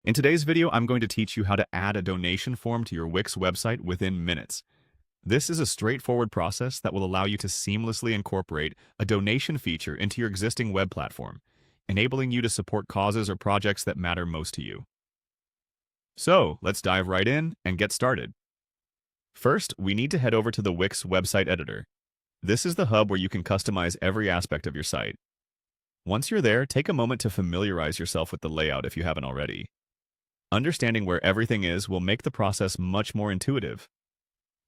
In today's video, I'm going to teach you how to add a donation form to your Wix website within minutes. This is a straightforward process that will allow you to seamlessly incorporate a donation feature into your existing web platform, enabling you to support causes or projects that matter most to you. So, let's dive right in and get started. First, we need to head over to the Wix website editor. This is the hub where you can customize every aspect of your site. Once you're there, take a moment to familiarize yourself with the layout if you haven't already. Understanding where everything is will make the process much more intuitive.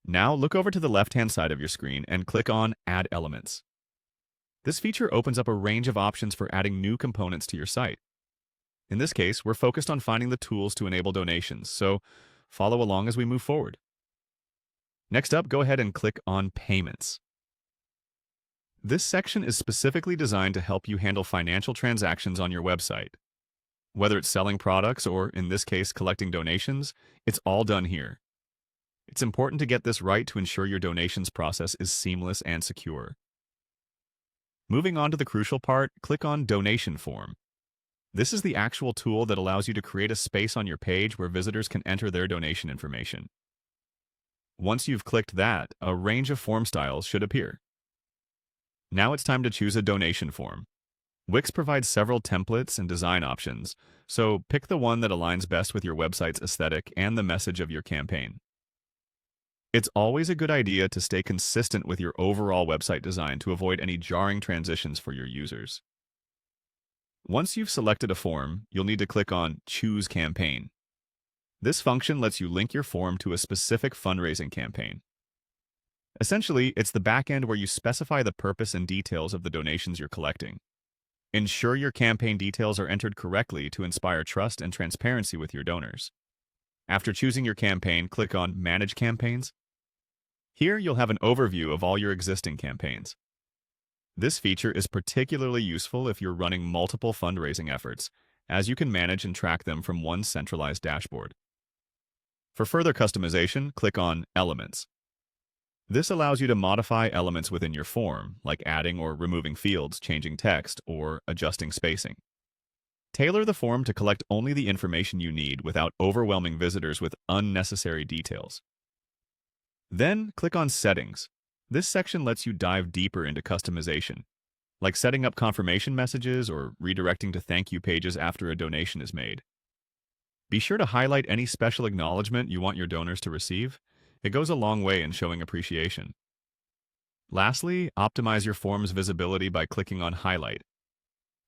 Now look over to the left-hand side of your screen and click on Add Elements. This feature opens up a range of options for adding new components to your site. In this case, we're focused on finding the tools to enable donations, so follow along as we move forward. Next up, go ahead and click on Payments. This section is specifically designed to help you handle financial transactions on your website. Whether it's selling products or, in this case, collecting donations, it's all done here. It's important to get this right to ensure your donations process is seamless and secure. Moving on to the crucial part, click on Donation Form. This is the actual tool that allows you to create a space on your page where visitors can enter their donation information. Once you've clicked that, a range of form styles should appear. Now it's time to choose a donation form. Wix provides several templates and design options, so pick the one that aligns best with your website's aesthetic and the message of your campaign. It's always a good idea to stay consistent with your overall website design to avoid any jarring transitions for your users. Once you've selected a form, you'll need to click on Choose Campaign. This function lets you link your form to a specific fundraising campaign. Essentially, it's the backend where you specify the purpose and details of the donations you're collecting. Ensure your campaign details are entered correctly to inspire trust and transparency with your donors. After choosing your campaign, click on Manage Campaigns. Here, you'll have an overview of all your existing campaigns. This feature is particularly useful if you're running multiple fundraising efforts, as you can manage and track them from one centralized dashboard. For further customization, click on Elements. This allows you to modify elements within your form, like adding or removing fields, changing text, or adjusting spacing. Tailor the form to collect only the information you need without overwhelming visitors with unnecessary details. Then, click on Settings. This section lets you dive deeper into customization, like setting up confirmation messages or redirecting to thank you pages after a donation is made. Be sure to highlight any special acknowledgement you want your donors to receive. It goes a long way in showing appreciation. Lastly, optimize your form's visibility by clicking on Highlight.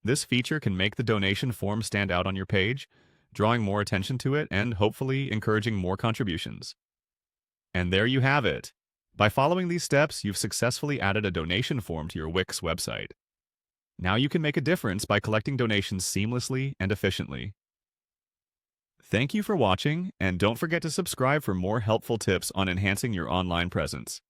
This feature can make the donation form stand out on your page, drawing more attention to it and hopefully encouraging more contributions. And there you have it. By following these steps, you've successfully added a donation form to your Wix website. Now you can make a difference by collecting donations seamlessly and efficiently. Thank you for watching, and don't forget to subscribe for more helpful tips on enhancing your online presence.